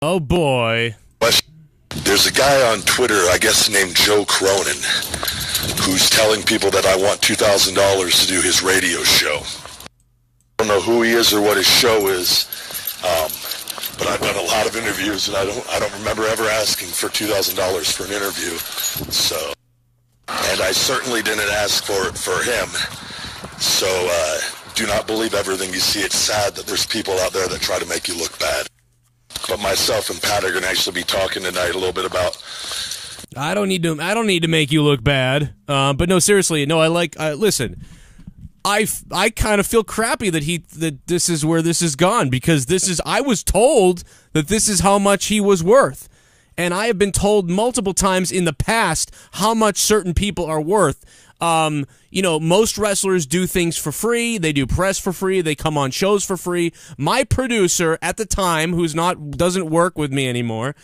Oh boy. There's a guy on Twitter, I guess named Joe Cronin, who's telling people that I want $2,000 to do his radio show. I don't know who he is or what his show is, but I've done a lot of interviews, and I don't remember ever asking for $2,000 for an interview. So, and I certainly didn't ask for it for him. So, do not believe everything you see. It's sad that there's people out there that try to make you look bad. But myself and Pat are going to actually be talking tonight a little bit about. I don't need to make you look bad. But no, seriously, no. Listen. I kind of feel crappy that this is where this has gone, because I was told that this is how much he was worth. And I have been told multiple times in the past how much certain people are worth. Most wrestlers do things for free. They do press for free. They come on shows for free. My producer at the time, doesn't work with me anymore,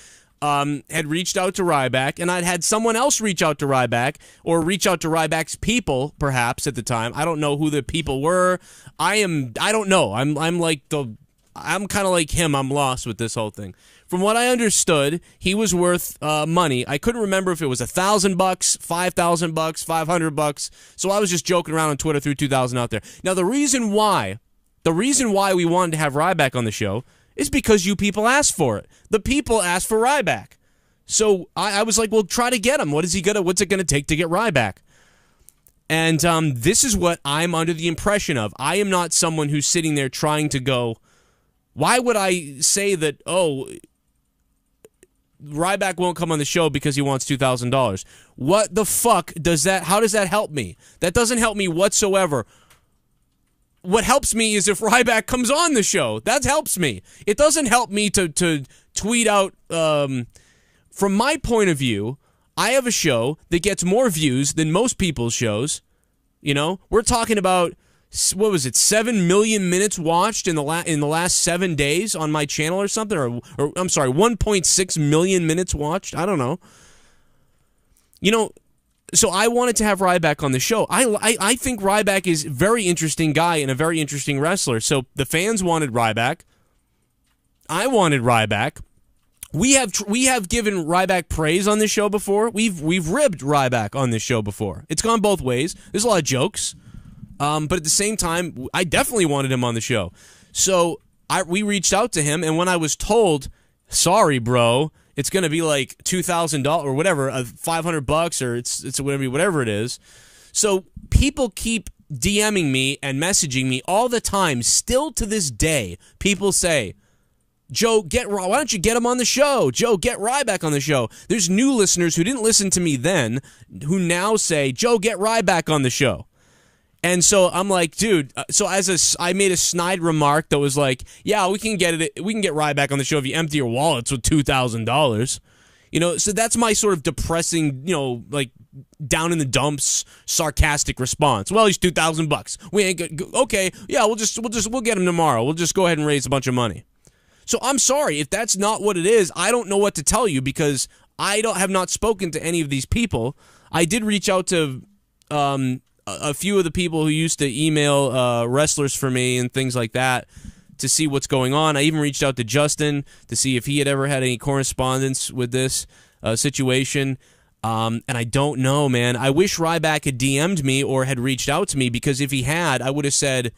had reached out to Ryback, and I'd had someone else reach out to Ryback, or reach out to Ryback's people, perhaps, at the time. I don't know who the people were. I don't know. I'm kind of like him. I'm lost with this whole thing. From what I understood, he was worth money. I couldn't remember if it was $1,000, $5,000, $500. So I was just joking around on Twitter, threw 2,000 out there. Now the reason why we wanted to have Ryback on the show is because you people asked for it. The people asked for Ryback. So I was like, well, try to get him. What's it gonna take to get Ryback? And this is what I'm under the impression of. I am not someone who's sitting there trying to go, why would I say that, Ryback won't come on the show because he wants $2,000. What the fuck does that, how does that help me? That doesn't help me whatsoever. What helps me is if Ryback comes on the show. That helps me. It doesn't help me to tweet out, from my point of view, I have a show that gets more views than most people's shows. We're talking about, what was it, 7 million minutes watched in the last 7 days on my channel or something, or I'm sorry, 1.6 million minutes watched. I don't know. So I wanted to have Ryback on the show. I think Ryback is a very interesting guy and a very interesting wrestler. So the fans wanted Ryback. I wanted Ryback. We have given Ryback praise on this show before. We've ribbed Ryback on this show before. It's gone both ways. There's a lot of jokes. But at the same time, I definitely wanted him on the show. So we reached out to him, and when I was told, sorry, bro, it's going to be like $2,000 or whatever, $500, or it's whatever it is. So people keep DMing me and messaging me all the time. Still to this day, people say, Joe, why don't you get him on the show? Joe, get Ryback on the show. There's new listeners who didn't listen to me then, who now say, Joe, get Ryback on the show. And so I'm like, dude, I made a snide remark that was like, yeah, we can get Ryback on the show if you empty your wallets with $2,000. So that's my sort of depressing, like down in the dumps, sarcastic response. Well, he's $2,000. We ain't good. Okay, yeah, we'll get him tomorrow. We'll just go ahead and raise a bunch of money. So I'm sorry if that's not what it is. I don't know what to tell you, because I have not spoken to any of these people. I did reach out to a few of the people who used to email wrestlers for me and things like that to see what's going on. I even reached out to Justin to see if he had ever had any correspondence with this situation. And I don't know, man. I wish Ryback had DM'd me or had reached out to me, because if he had, I would have said,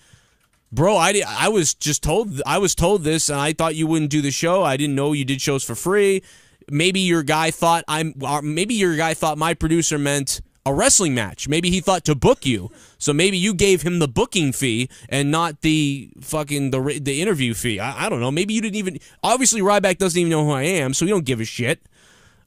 bro, I was told this, and I thought you wouldn't do the show. I didn't know you did shows for free. Maybe your guy thought my producer meant a wrestling match. Maybe he thought to book you. So maybe you gave him the booking fee and not the interview fee. I don't know. Maybe you didn't even... Obviously, Ryback doesn't even know who I am, so he don't give a shit.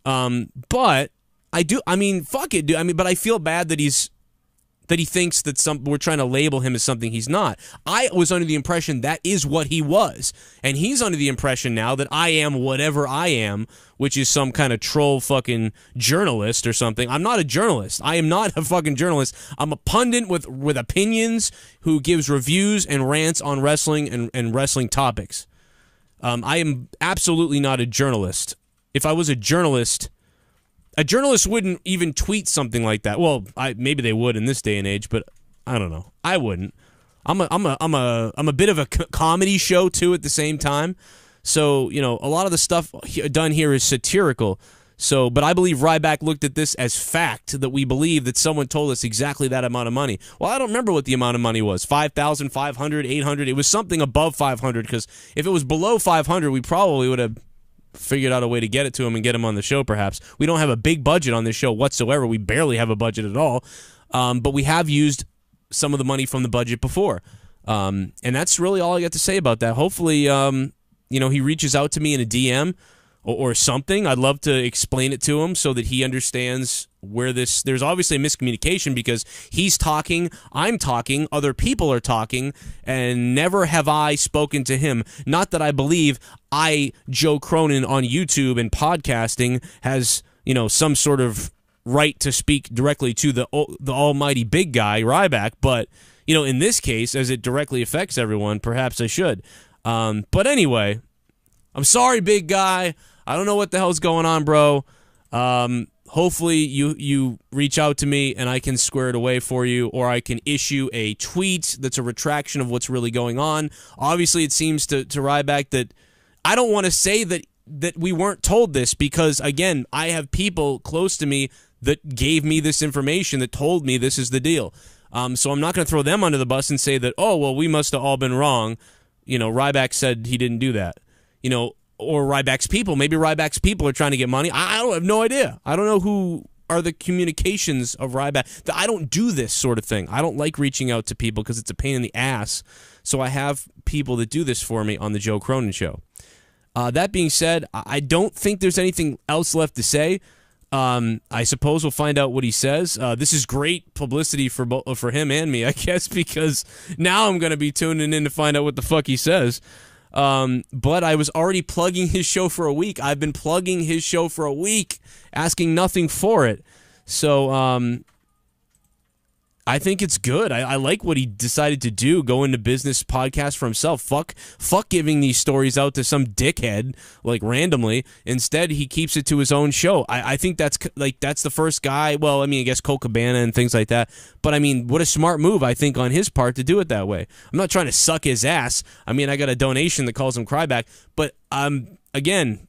But I do... I mean, fuck it, dude. But I feel bad that he thinks that we're trying to label him as something he's not. I was under the impression that is what he was. And he's under the impression now that I am whatever I am, which is some kind of troll fucking journalist or something. I'm not a journalist. I am not a fucking journalist. I'm a pundit with opinions who gives reviews and rants on wrestling and wrestling topics. I am absolutely not a journalist. If I was a journalist wouldn't even tweet something like that. Well, maybe they would in this day and age, but I don't know. I wouldn't. I'm a bit of a comedy show too at the same time. So, you know, a lot of the stuff done here is satirical. So, but I believe Ryback looked at this as fact, that we believe that someone told us exactly that amount of money. Well, I don't remember what the amount of money was. 5,500, 800. It was something above 500, because if it was below 500, we probably would have figured out a way to get it to him and get him on the show, perhaps. We don't have a big budget on this show whatsoever. We barely have a budget at all. But we have used some of the money from the budget before. And that's really all I got to say about that. Hopefully, you know, he reaches out to me in a DM or something. I'd love to explain it to him so that he understands where this... There's obviously a miscommunication, because he's talking, I'm talking, other people are talking, and never have I spoken to him. Not that I believe Joe Cronin, on YouTube and podcasting, has, you know, some sort of right to speak directly to the almighty big guy, Ryback, but, you know, in this case, as it directly affects everyone, perhaps I should. But anyway, I'm sorry, big guy. I don't know what the hell's going on, bro. Hopefully you reach out to me and I can square it away for you, or I can issue a tweet that's a retraction of what's really going on. Obviously, it seems to Ryback that I don't want to say that we weren't told this, because, again, I have people close to me that gave me this information, that told me this is the deal. So I'm not going to throw them under the bus and say that, oh, well, we must have all been wrong. You know, Ryback said he didn't do that. You know, or Ryback's people. Maybe Ryback's people are trying to get money. I have no idea. I don't know who are the communications of Ryback. I don't do this sort of thing. I don't like reaching out to people because it's a pain in the ass. So I have people that do this for me on the Joe Cronin Show. That being said, I don't think there's anything else left to say. I suppose we'll find out what he says. This is great publicity for him and me, I guess, because now I'm going to be tuning in to find out what the fuck he says. But I was already plugging his show for a week. I've been plugging his show for a week, asking nothing for it. So, I think it's good. I like what he decided to do, go into business podcast for himself. Fuck giving these stories out to some dickhead, like, randomly. Instead, he keeps it to his own show. I think that's the first guy. Well, I mean, I guess Cole Cabana and things like that. But, I mean, what a smart move, I think, on his part to do it that way. I'm not trying to suck his ass. I mean, I got a donation that calls him Cryback. But, again...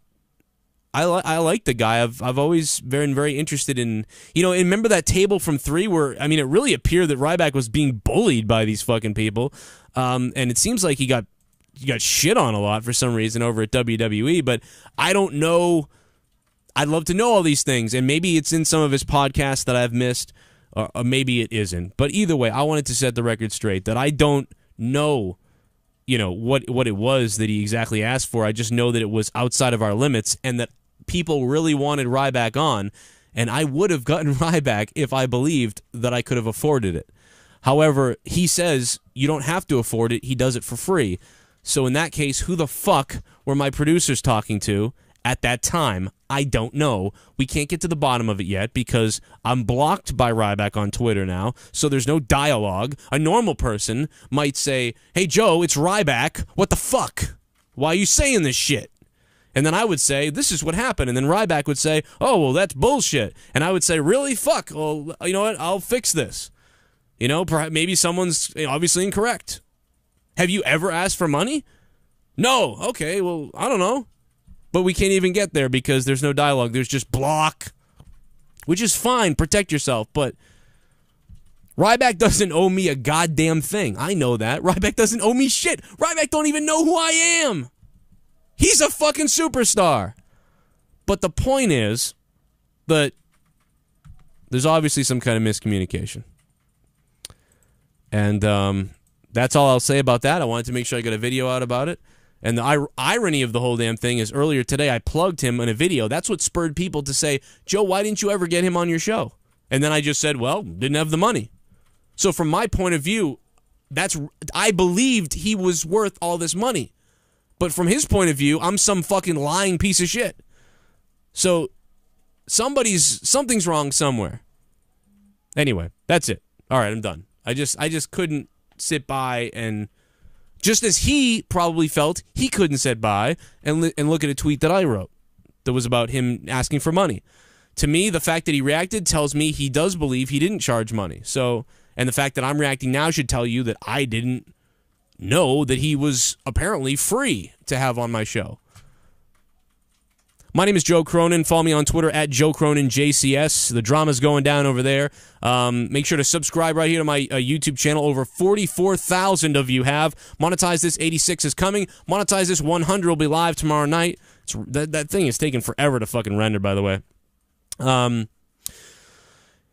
I like the guy. I've always been very interested in, you know, and remember that table from 3 where, I mean, it really appeared that Ryback was being bullied by these fucking people, and it seems like he got shit on a lot for some reason over at WWE, but I don't know. I'd love to know all these things, and maybe it's in some of his podcasts that I've missed, or maybe it isn't. But either way, I wanted to set the record straight that I don't know, you know, what it was that he exactly asked for. I just know that it was outside of our limits, and that people really wanted Ryback on, and I would have gotten Ryback if I believed that I could have afforded it. However, he says you don't have to afford it. He does it for free. So in that case, who the fuck were my producers talking to at that time? I don't know. We can't get to the bottom of it yet because I'm blocked by Ryback on Twitter now, so there's no dialogue. A normal person might say, hey, Joe, it's Ryback. What the fuck? Why are you saying this shit? And then I would say, this is what happened. And then Ryback would say, oh, well, that's bullshit. And I would say, really? Fuck. Well, you know what? I'll fix this. You know, perhaps maybe someone's obviously incorrect. Have you ever asked for money? No. Okay, well, I don't know. But we can't even get there because there's no dialogue. There's just block, which is fine. Protect yourself. But Ryback doesn't owe me a goddamn thing. I know that. Ryback doesn't owe me shit. Ryback don't even know who I am. He's a fucking superstar. But the point is that there's obviously some kind of miscommunication. And that's all I'll say about that. I wanted to make sure I got a video out about it. And the irony of the whole damn thing is earlier today I plugged him in a video. That's what spurred people to say, Joe, why didn't you ever get him on your show? And then I just said, well, didn't have the money. So from my point of view, I believed he was worth all this money. But from his point of view, I'm some fucking lying piece of shit. So something's wrong somewhere. Anyway, that's it. All right, I'm done. I just couldn't sit by and, just as he probably felt he couldn't sit by and look at a tweet that I wrote that was about him asking for money. To me, the fact that he reacted tells me he does believe he didn't charge money. So, and the fact that I'm reacting now should tell you that I didn't know that he was apparently free to have on my show. My name is Joe Cronin. Follow me on Twitter at Joe Cronin JCS. The drama's going down over there. Make sure to subscribe right here to my YouTube channel. Over 44,000 of you have. Monetize This 86 is coming. Monetize This 100 will be live tomorrow night. That thing is taking forever to fucking render, by the way.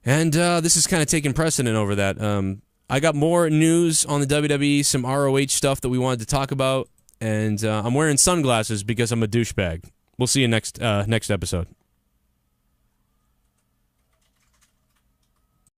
This is kind of taking precedent over that. I got more news on the WWE, some ROH stuff that we wanted to talk about, and I'm wearing sunglasses because I'm a douchebag. We'll see you next episode.